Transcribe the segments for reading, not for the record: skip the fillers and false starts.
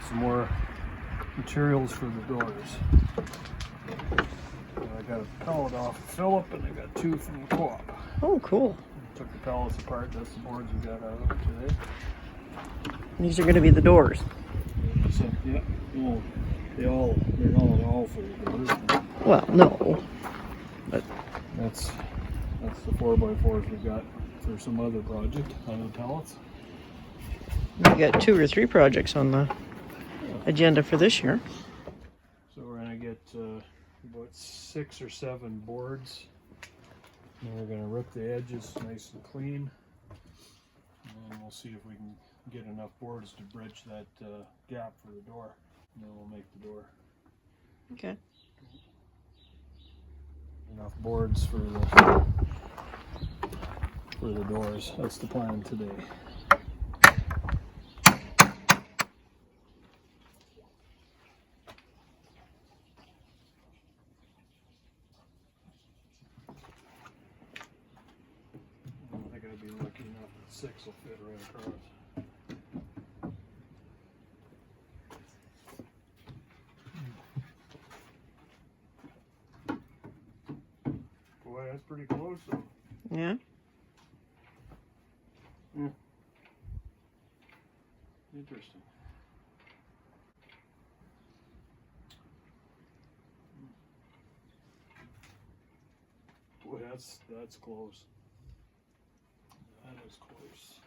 get some more materials for the doors. I got a pellet off of Philip, and I got 2 from the co-op. Oh, cool. Took the pellets apart. That's the boards we got out of it today. These are going to be the doors. So, yeah, well, they're not all for the doors. Well, no. But That's the 4x4s we got for some other project on the pellets. we got 2 or 3 projects on the agenda for this year. So we're gonna get about 6 or 7 boards. And we're gonna rip the edges nice and clean. And we'll see if we can get enough boards to bridge that gap for the door. And then we'll make the door. Okay. Enough boards for the doors. That's the plan today. I think I'd be lucky enough that 6 will fit right across. Boy, that's pretty close though. Yeah. Interesting. Boy, that's close. That is close.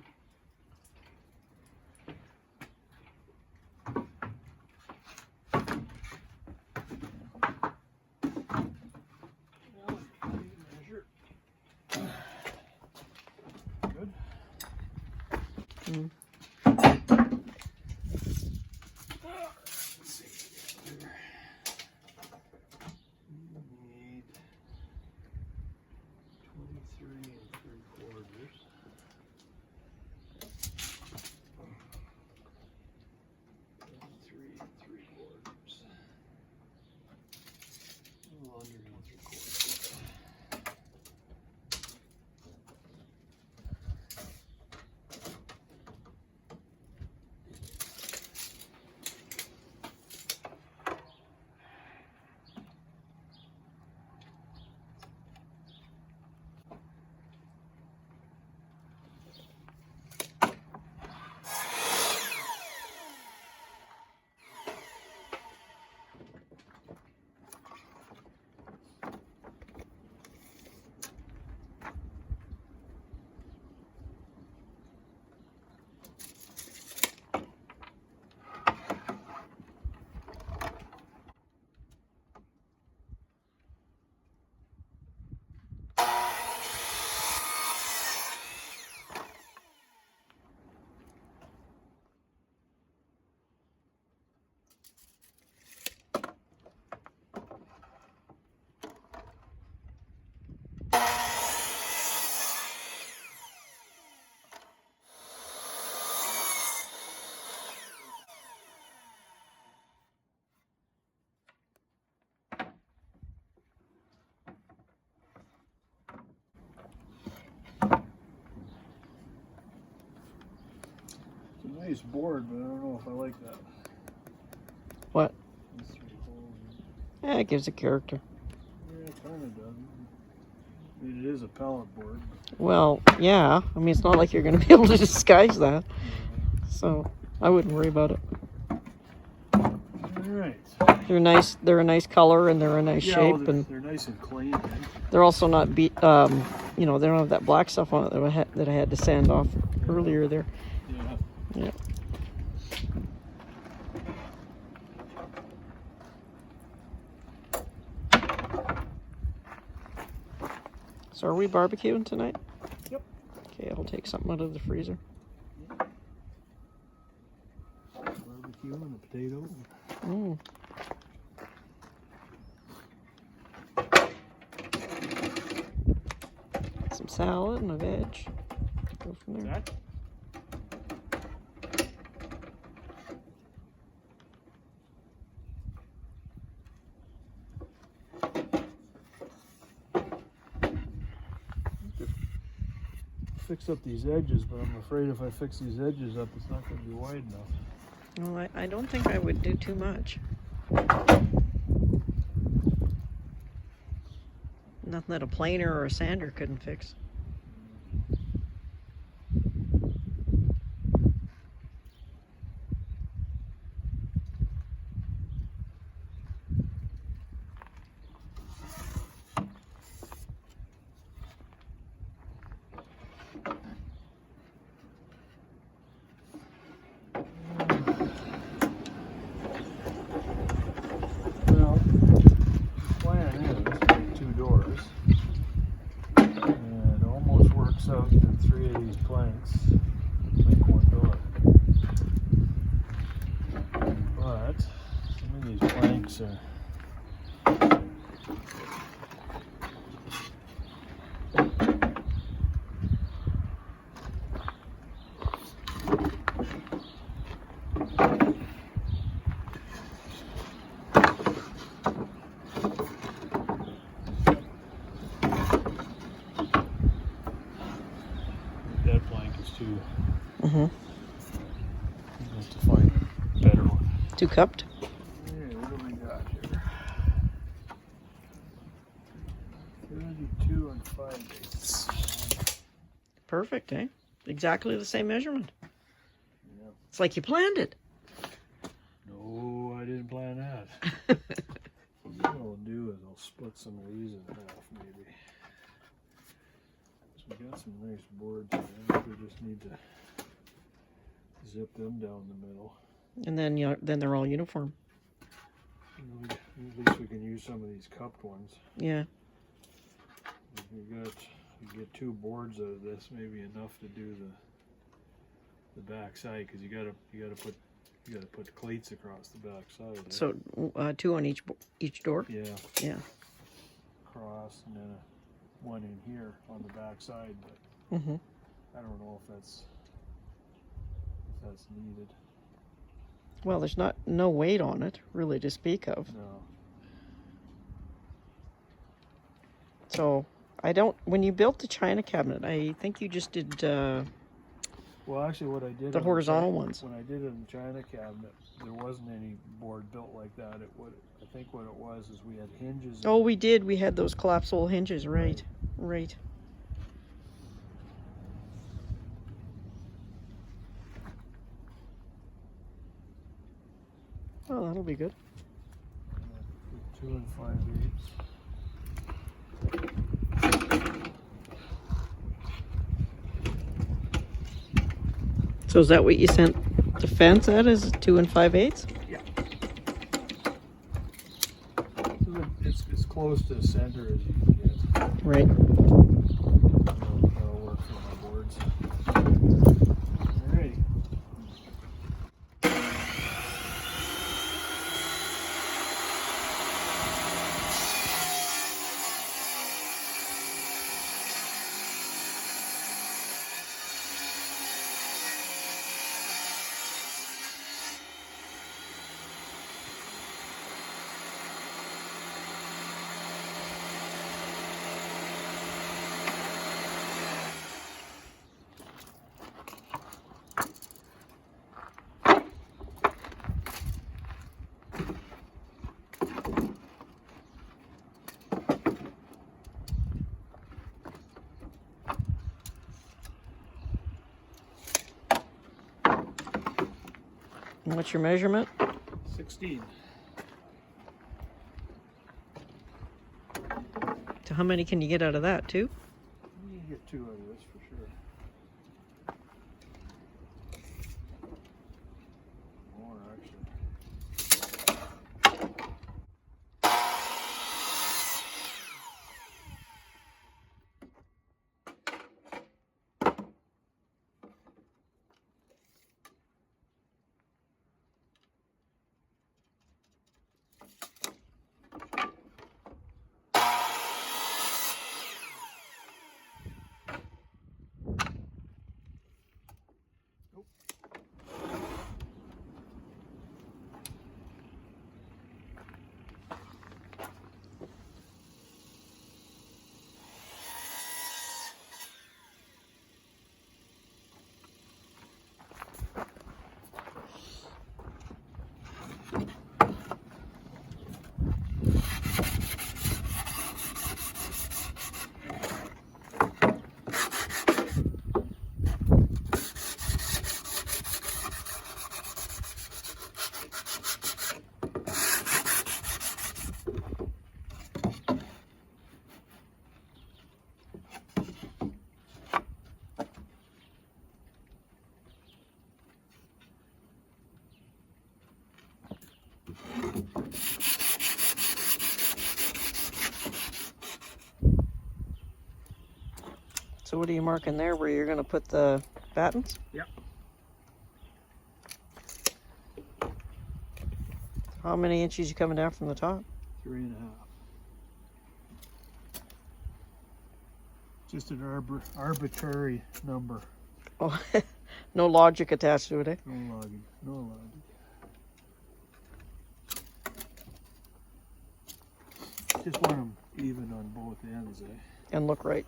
Measure. Good. Mm. Let's see here. We need 23 3/4. 23 3/4. A little under 3/4. It's a nice board, but I don't know if I like that. What? These 3 holes. Yeah, it gives it character. Yeah, it kind of does. I mean, it is a pallet board. Well, yeah. I mean, it's not like you're going to be able to disguise that. So I wouldn't worry about it. All right. They're nice. They're a nice color and they're a nice Yeah, shape, well, and they're nice and clean. Eh? they're also not beat. You know, they don't have that black stuff on it that I had to sand off earlier there. Yeah. Yeah. So are we barbecuing tonight? Yep. Okay, I'll take something out of the freezer. Barbecue and a potato. Mm. Some salad and a veg. Go from there. That? Fix up these edges, but I'm afraid if I fix these edges up, it's not going to be wide enough. Well, I don't think I would do too much. Nothing that a planer or a sander couldn't fix. Well, the plan is to make 2 doors. And it almost works out that 3 of these planks make 1 door. But some of these planks are that plank is too. Mm-hmm. You have to find a better one. Too cupped? Okay, what do we got here? 32 and 5/8. Perfect, eh? Exactly the same measurement. Yeah. It's like you planned it. No, I didn't plan that. What I'll do is I'll split some of these in half, maybe. So we got some nice boards here. I think we just need to zip them down the middle. And then they're all uniform. At least we can use some of these cupped ones. Yeah. If you get 2 boards out of this, maybe enough to do the back side, because you gotta put cleats across the back side. Eh? So 2 on each door? Yeah, Yeah. cross and then one in here on the back side, but Mm-hmm. I don't know if that's needed. Well, there's no weight on it, really, to speak of. No. So when you built the china cabinet, I think you just did Well, actually, what I did the on horizontal the, ones. when I did it in the china cabinet, there wasn't any board built like that. I think what it was is we had hinges. Oh, we did. We had those collapsible hinges, right? Right. Oh, that'll be good. 2 and 5/8. So is that what you sent the fence at? Is 2 and 5/8? Yeah. So it's close to the center as you can get. Right. That'll work for my boards. Alrighty. And what's your measurement? 16. So how many can you get out of that? 2? You can get 2 out of this for sure. More actually. So what are you marking there where you're going to put the battens? Yep. How many inches you coming down from the top? 3.5. Just an arbitrary number. Oh, no logic attached to it, eh? No logic. No logic. Just want them even on both ends, eh? And look right.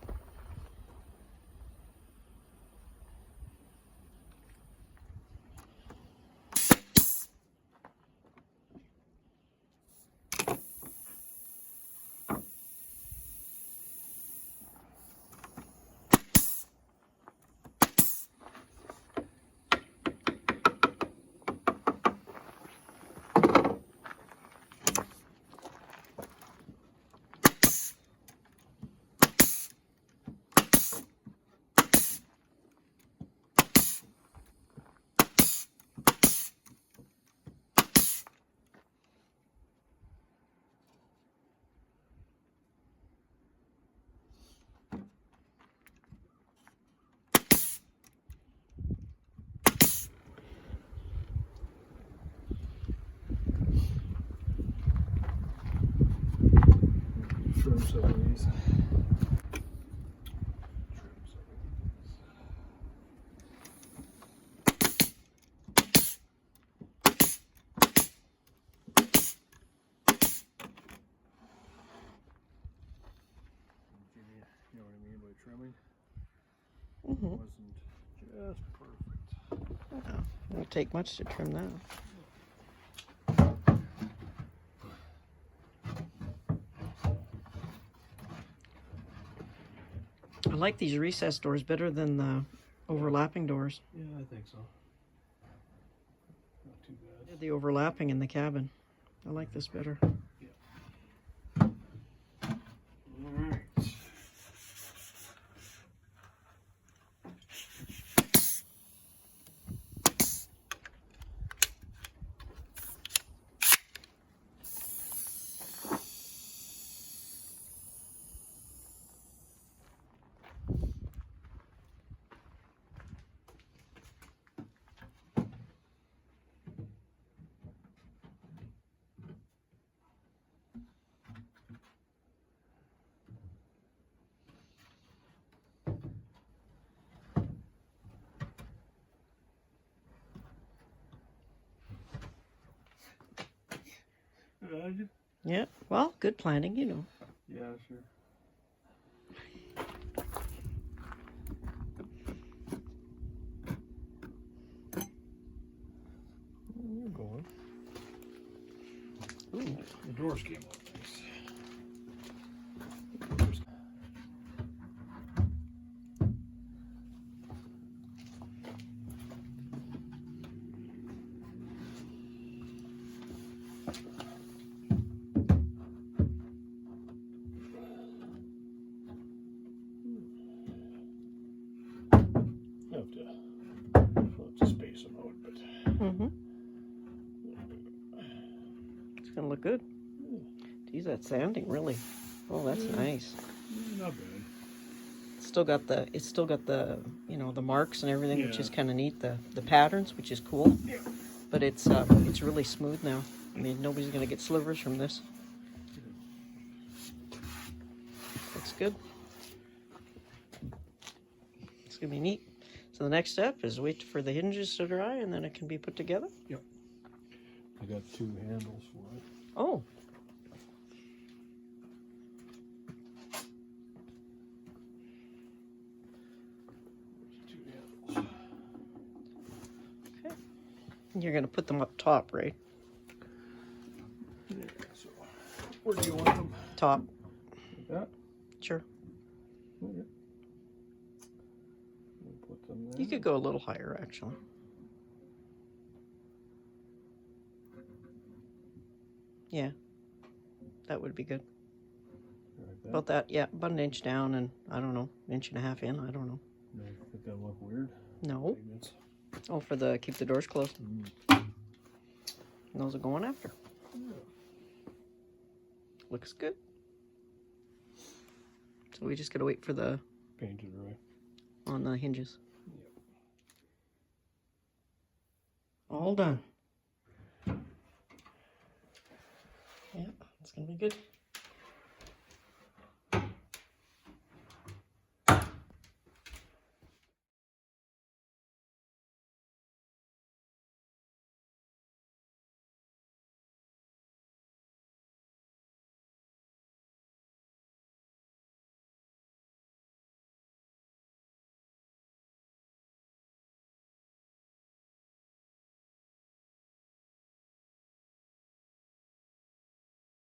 Trim some of these. You know what I mean by trimming? Mm-hmm. Wasn't just perfect. Oh, it won't take much to trim that. I like these recessed doors better than the overlapping doors. Yeah, I think so. Not too bad. The overlapping in the cabin. I like this better. Alright. Yeah, well, good planning, you know. Yeah, sure. You're going. Ooh, the doors came out nice. I'll have to space them out, but Mm-hmm. It's gonna look good. Geez, that sanding really. Oh, that's nice. not bad. It's still got the you know, the marks and everything, which Yeah. is kind of neat. The patterns, which is cool. Yeah. But it's really smooth now. I mean, nobody's gonna get slivers from this. Looks good. It's gonna be neat. So the next step is wait for the hinges to dry, and then it can be put together. Yep. I got 2 handles for it. Oh. There's 2 handles. Okay. You're gonna put them up top, right? Yeah, so where do you want them? Top. Like that? Sure. Okay. We'll put them there. You could go a little higher, actually. Yeah. That would be good. Like that. About that, yeah. About an inch down and, I don't know, 1.5 inches in, I don't know. No, I think that'll look weird. No. Magnets. Oh, for the, keep the doors closed. Mm. And those are going after. Yeah. Looks good. So we just gotta wait for the Paint it right. on the hinges. Yep. All done. Yeah, it's gonna be good.